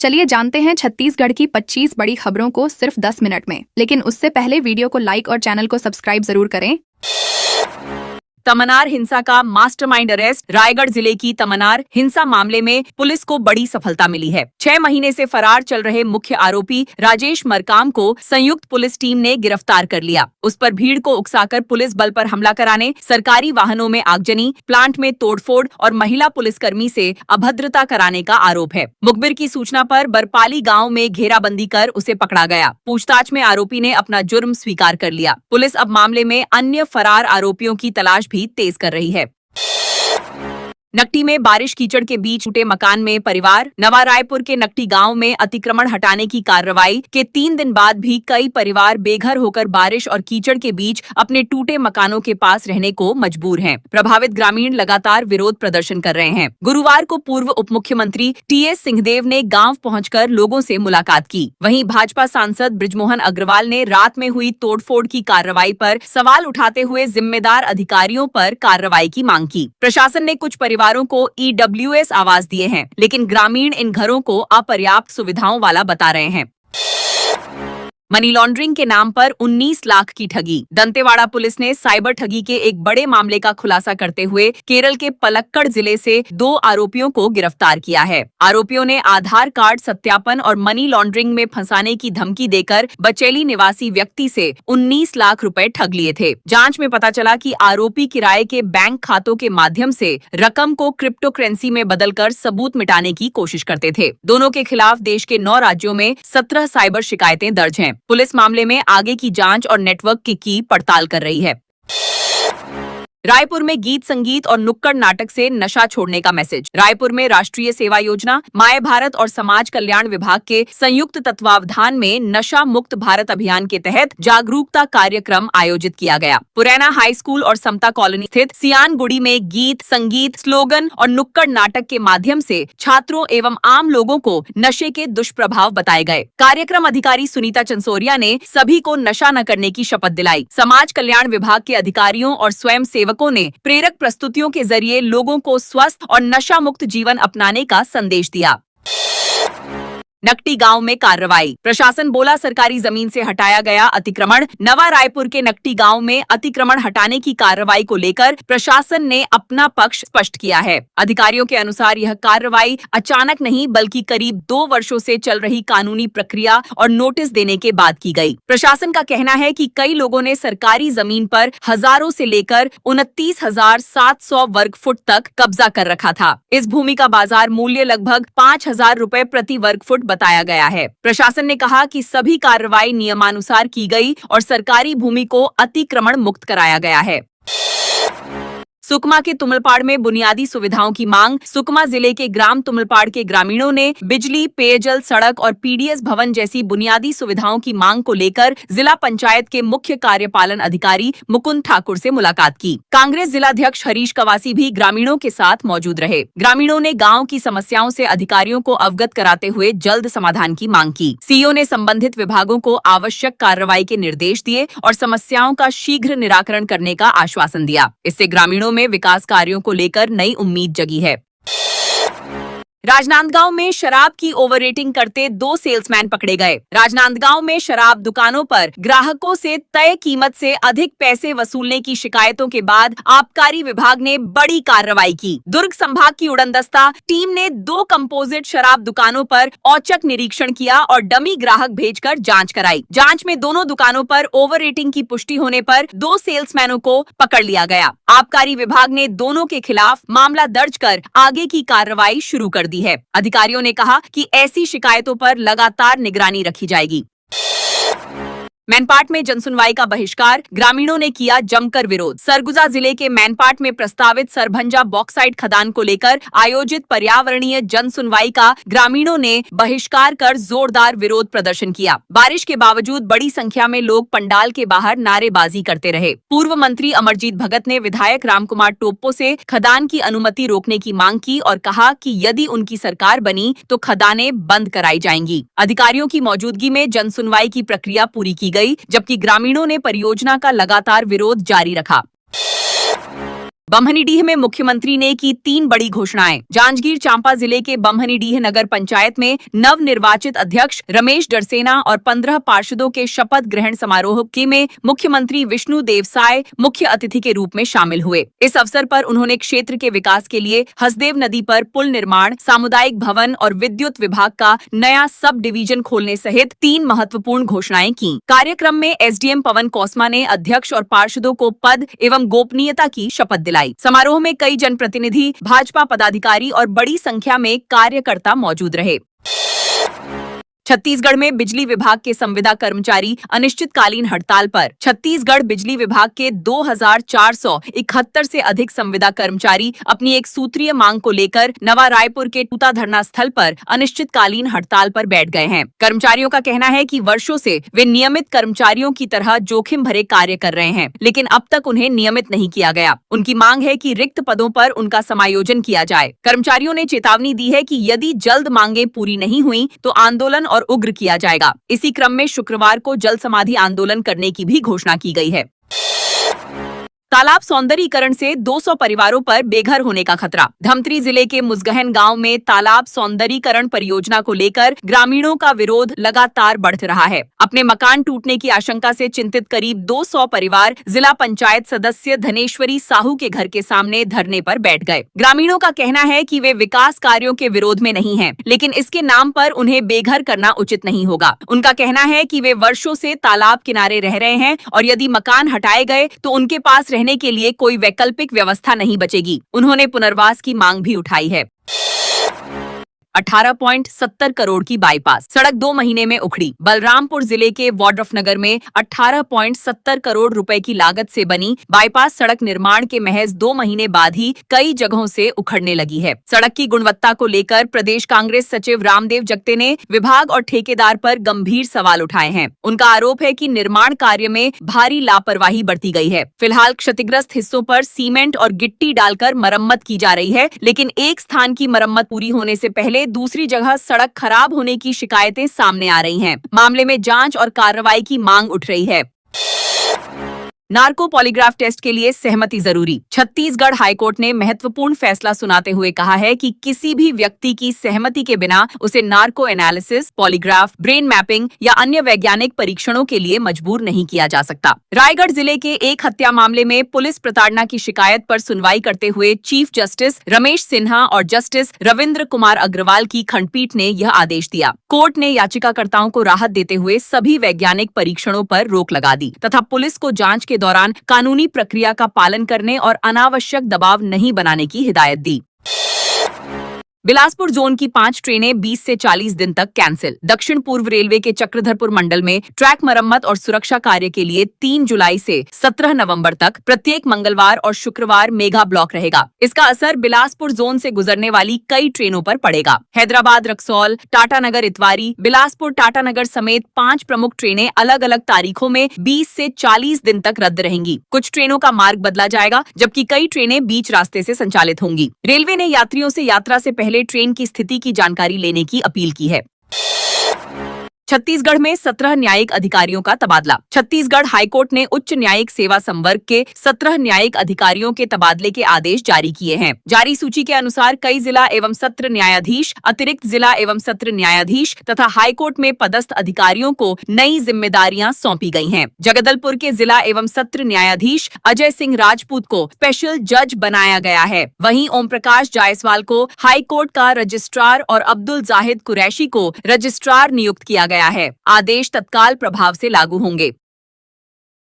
चलिए जानते हैं छत्तीसगढ़ की 25 बड़ी खबरों को सिर्फ 10 मिनट में। लेकिन उससे पहले वीडियो को लाइक और चैनल को सब्सक्राइब जरूर करें। तमनार हिंसा का मास्टरमाइंड अरेस्ट। रायगढ़ जिले की तमनार हिंसा मामले में पुलिस को बड़ी सफलता मिली है। 6 महीने से फरार चल रहे मुख्य आरोपी राजेश मरकाम को संयुक्त पुलिस टीम ने गिरफ्तार कर लिया। उस पर भीड़ को उकसाकर पुलिस बल पर हमला कराने, सरकारी वाहनों में आगजनी, प्लांट में तोड़फोड़ और महिला पुलिसकर्मी से अभद्रता कराने का आरोप है। मुखबिर की सूचना पर बरपाली गाँव में घेराबंदी कर उसे पकड़ा गया। पूछताछ में आरोपी ने अपना जुर्म स्वीकार कर लिया। पुलिस अब मामले में अन्य फरार आरोपियों की तलाश भी तेज कर रही है। नकटी में बारिश कीचड़ के बीच टूटे मकान में परिवार। नवा रायपुर के नकटी गांव में अतिक्रमण हटाने की कार्रवाई के 3 दिन बाद भी कई परिवार बेघर होकर बारिश और कीचड़ के बीच अपने टूटे मकानों के पास रहने को मजबूर हैं। प्रभावित ग्रामीण लगातार विरोध प्रदर्शन कर रहे हैं। गुरुवार को पूर्व उप मुख्यमंत्री टीएस सिंहदेव ने गाँव पहुंचकर लोगों से मुलाकात की। वहीं भाजपा सांसद बृजमोहन अग्रवाल ने रात में हुई तोड़फोड़ की कार्रवाई पर सवाल उठाते हुए जिम्मेदार अधिकारियों पर कार्रवाई की मांग की। प्रशासन ने कुछ परिवारों को ईडब्ल्यूएस आवास दिए हैं, लेकिन ग्रामीण इन घरों को अपर्याप्त सुविधाओं वाला बता रहे हैं। मनी लॉन्ड्रिंग के नाम पर 19 लाख की ठगी। दंतेवाड़ा पुलिस ने साइबर ठगी के एक बड़े मामले का खुलासा करते हुए केरल के पलक्कड़ जिले से 2 आरोपियों को गिरफ्तार किया है। आरोपियों ने आधार कार्ड सत्यापन और मनी लॉन्ड्रिंग में फंसाने की धमकी देकर बचेली निवासी व्यक्ति से 19 लाख रुपए ठग लिए थे। जांच में पता चला कि आरोपी किराए के बैंक खातों के माध्यम से रकम को क्रिप्टो करेंसी में बदलकर सबूत मिटाने की कोशिश करते थे। दोनों के खिलाफ देश के 9 राज्यों में 17 साइबर शिकायतें दर्ज हैं। पुलिस मामले में आगे की जांच और नेटवर्क की पड़ताल कर रही है। रायपुर में गीत संगीत और नुक्कड़ नाटक से नशा छोड़ने का मैसेज। रायपुर में राष्ट्रीय सेवा योजना, माय भारत और समाज कल्याण विभाग के संयुक्त तत्वावधान में नशा मुक्त भारत अभियान के तहत जागरूकता कार्यक्रम आयोजित किया गया। पुरैना हाई स्कूल और समता कॉलोनी स्थित सियान गुड़ी में गीत, संगीत, स्लोगन और नुक्कड़ नाटक के माध्यम से छात्रों एवं आम लोगों को नशे के दुष्प्रभाव बताए गए। कार्यक्रम अधिकारी सुनीता चंसोरिया ने सभी को नशा न करने की शपथ दिलाई। समाज कल्याण विभाग के अधिकारियों और स्वयं सेवकों ने प्रेरक प्रस्तुतियों के जरिए लोगों को स्वस्थ और नशा मुक्त जीवन अपनाने का संदेश दिया। नकटी गांव में कार्रवाई। प्रशासन बोला सरकारी जमीन से हटाया गया अतिक्रमण। नवा रायपुर के नकटी गांव में अतिक्रमण हटाने की कार्रवाई को लेकर प्रशासन ने अपना पक्ष स्पष्ट किया है। अधिकारियों के अनुसार यह कार्रवाई अचानक नहीं बल्कि करीब 2 वर्षों से चल रही कानूनी प्रक्रिया और नोटिस देने के बाद की गई। प्रशासन का कहना है कि कई लोगों ने सरकारी जमीन पर हजारों से लेकर 29,700 वर्ग फुट तक कब्जा कर रखा था। इस भूमि का बाजार मूल्य लगभग 5,000 रुपए प्रति वर्ग फुट बताया गया है। प्रशासन ने कहा कि सभी कार्रवाई नियमानुसार की गई और सरकारी भूमि को अतिक्रमण मुक्त कराया गया है। सुकमा के तुमलपाड़ में बुनियादी सुविधाओं की मांग। सुकमा जिले के ग्राम तुमलपाड़ के ग्रामीणों ने बिजली, पेयजल, सड़क और पीडीएस भवन जैसी बुनियादी सुविधाओं की मांग को लेकर जिला पंचायत के मुख्य कार्यपालन अधिकारी मुकुंद ठाकुर से मुलाकात की। कांग्रेस जिलाध्यक्ष हरीश कवासी भी ग्रामीणों के साथ मौजूद रहे। ग्रामीणों ने गाँव की समस्याओं से अधिकारियों को अवगत कराते हुए जल्द समाधान की मांग की। सीईओ ने संबंधित विभागों को आवश्यक कार्रवाई के निर्देश दिए और समस्याओं का शीघ्र निराकरण करने का आश्वासन दिया। इससे ग्रामीणों में विकास कार्यों को लेकर नई उम्मीद जगी है। राजनांदगांव में शराब की ओवर रेटिंग करते 2 सेल्समैन पकड़े गए। राजनांदगांव में शराब दुकानों पर ग्राहकों से तय कीमत से अधिक पैसे वसूलने की शिकायतों के बाद आबकारी विभाग ने बड़ी कार्रवाई की। दुर्ग संभाग की उड़नदस्ता टीम ने 2 कंपोजिट शराब दुकानों पर औचक निरीक्षण किया और डमी ग्राहक भेजकर जांच कराई। जांच में दोनों दुकानों पर ओवर रेटिंग की पुष्टि होने पर 2 सेल्समैनों को पकड़ लिया गया। आबकारी विभाग ने दोनों के खिलाफ मामला दर्ज कर आगे की कार्रवाई शुरू कर दी है। अधिकारियों ने कहा कि ऐसी शिकायतों पर लगातार निगरानी रखी जाएगी। मैनपाट में जनसुनवाई का बहिष्कार। ग्रामीणों ने किया जमकर विरोध। सरगुजा जिले के मैनपाट में प्रस्तावित सरभंजा बॉक्साइट खदान को लेकर आयोजित पर्यावरणीय जनसुनवाई का ग्रामीणों ने बहिष्कार कर जोरदार विरोध प्रदर्शन किया। बारिश के बावजूद बड़ी संख्या में लोग पंडाल के बाहर नारेबाजी करते रहे। पूर्व मंत्री अमरजीत भगत ने विधायक रामकुमार टोप्पो से खदान की अनुमति रोकने की मांग की और कहा कि यदि उनकी सरकार बनी तो खदानें बंद कराई जाएंगी। अधिकारियों की मौजूदगी में जनसुनवाई की प्रक्रिया पूरी की गई, जबकि ग्रामीणों ने परियोजना का लगातार विरोध जारी रखा। बम्हनीडीह में मुख्यमंत्री ने की 3 बड़ी घोषणाएं। जांजगीर चांपा जिले के बम्हनीडीह नगर पंचायत में नव निर्वाचित अध्यक्ष रमेश डरसेना और 15 पार्षदों के शपथ ग्रहण समारोह के में मुख्यमंत्री विष्णु देवसाय मुख्य अतिथि के रूप में शामिल हुए। इस अवसर पर उन्होंने क्षेत्र के विकास के लिए हसदेव नदी पर पुल निर्माण, सामुदायिक भवन और विद्युत विभाग का नया सब डिवीजन खोलने सहित 3 महत्वपूर्ण घोषणाएं की। कार्यक्रम में एसडीएम पवन कोसमा ने अध्यक्ष और पार्षदों को पद एवं गोपनीयता की शपथ दिलाई। समारोह में कई जनप्रतिनिधि, भाजपा पदाधिकारी और बड़ी संख्या में कार्यकर्ता मौजूद रहे। छत्तीसगढ़ में बिजली विभाग के संविदा कर्मचारी अनिश्चितकालीन हड़ताल पर। छत्तीसगढ़ बिजली विभाग के 2471 से अधिक संविदा कर्मचारी अपनी एक सूत्रीय मांग को लेकर नवा रायपुर के टूटा धरना स्थल पर अनिश्चितकालीन हड़ताल पर बैठ गए हैं। कर्मचारियों का कहना है कि वर्षों से वे नियमित कर्मचारियों की तरह जोखिम भरे कार्य कर रहे हैं, लेकिन अब तक उन्हें नियमित नहीं किया गया। उनकी मांग है कि रिक्त पदों पर उनका समायोजन किया जाए। कर्मचारियों ने चेतावनी दी है कि यदि जल्द मांगे पूरी नहीं हुई तो आंदोलन और उग्र किया जाएगा। इसी क्रम में शुक्रवार को जल समाधि आंदोलन करने की भी घोषणा की गई है। तालाब सौंदर्यीकरण से 200 परिवारों पर बेघर होने का खतरा। धमतरी जिले के मुसगहन गांव में तालाब सौंदर्यीकरण परियोजना को लेकर ग्रामीणों का विरोध लगातार बढ़ रहा है। अपने मकान टूटने की आशंका से चिंतित करीब 200 परिवार जिला पंचायत सदस्य धनेश्वरी साहू के घर के सामने धरने पर बैठ गए। ग्रामीणों का कहना है कि वे विकास कार्यों के विरोध में नहीं हैं, लेकिन इसके नाम पर उन्हें बेघर करना उचित नहीं होगा। उनका कहना है कि वे वर्षों से तालाब किनारे रह रहे हैं और यदि मकान हटाए गए तो उनके पास रहने के लिए कोई वैकल्पिक व्यवस्था नहीं बचेगी। उन्होंने पुनर्वास की मांग भी उठाई है। 18.70 करोड़ की बाईपास सड़क 2 महीने में उखड़ी। बलरामपुर जिले के वाड्रफनगर में 18.70 करोड़ रुपए की लागत से बनी बाईपास सड़क निर्माण के महज 2 महीने बाद ही कई जगहों से उखड़ने लगी है। सड़क की गुणवत्ता को लेकर प्रदेश कांग्रेस सचिव रामदेव जगते ने विभाग और ठेकेदार पर गंभीर सवाल उठाए हैं। उनका आरोप है कि निर्माण कार्य में भारी लापरवाही बरती गई है। फिलहाल क्षतिग्रस्त हिस्सों पर सीमेंट और गिट्टी डालकर मरम्मत की जा रही है, लेकिन एक स्थान की मरम्मत पूरी होने से पहले दूसरी जगह सड़क खराब होने की शिकायतें सामने आ रही हैं। मामले में जांच और कार्रवाई की मांग उठ रही है। नार्को पॉलीग्राफ टेस्ट के लिए सहमति जरूरी। छत्तीसगढ़ हाईकोर्ट ने महत्वपूर्ण फैसला सुनाते हुए कहा है कि किसी भी व्यक्ति की सहमति के बिना उसे narco analysis, polygraph, brain mapping या अन्य वैज्ञानिक परीक्षणों के लिए मजबूर नहीं किया जा सकता। रायगढ़ जिले के एक हत्या मामले में पुलिस प्रताड़ना की शिकायत पर सुनवाई करते हुए चीफ जस्टिस रमेश सिन्हा और जस्टिस रविंद्र कुमार अग्रवाल की खंडपीठ ने यह आदेश दिया। कोर्ट ने याचिकाकर्ताओं को राहत देते हुए सभी वैज्ञानिक परीक्षणों पर रोक लगा दी तथा पुलिस को जांच के दौरान कानूनी प्रक्रिया का पालन करने और अनावश्यक दबाव नहीं बनाने की हिदायत दी। बिलासपुर जोन की 5 ट्रेनें 20 से 40 दिन तक कैंसिल। दक्षिण पूर्व रेलवे के चक्रधरपुर मंडल में ट्रैक मरम्मत और सुरक्षा कार्य के लिए 3 जुलाई से 17 नवंबर तक प्रत्येक मंगलवार और शुक्रवार मेगा ब्लॉक रहेगा। इसका असर बिलासपुर जोन से गुजरने वाली कई ट्रेनों पर पड़ेगा। हैदराबाद रक्सौल, टाटानगर इतवारी, बिलासपुर टाटानगर समेत 5 प्रमुख ट्रेनें अलग अलग तारीखों में 20 से 40 दिन तक रद्द रहेंगी। कुछ ट्रेनों का मार्ग बदला जाएगा, जबकि कई ट्रेनें बीच रास्ते से संचालित होंगी। रेलवे ने यात्रियों से यात्रा से पहले ट्रेन की स्थिति की जानकारी लेने की अपील की है। छत्तीसगढ़ में 17 न्यायिक अधिकारियों का तबादला। छत्तीसगढ़ हाईकोर्ट ने उच्च न्यायिक सेवा संवर्ग के 17 न्यायिक अधिकारियों के तबादले के आदेश जारी किए हैं। जारी सूची के अनुसार कई जिला एवं सत्र न्यायाधीश, अतिरिक्त जिला एवं सत्र न्यायाधीश तथा हाईकोर्ट में पदस्थ अधिकारियों को नई जिम्मेदारियां सौंपी गई हैं। जगदलपुर के जिला एवं सत्र न्यायाधीश अजय सिंह राजपूत को स्पेशल जज बनाया गया है। वहीं ओम प्रकाश जायसवाल को हाईकोर्ट का रजिस्ट्रार और अब्दुल जाहिद कुरैशी को रजिस्ट्रार नियुक्त किया गया है। आदेश तत्काल प्रभाव से लागू होंगे।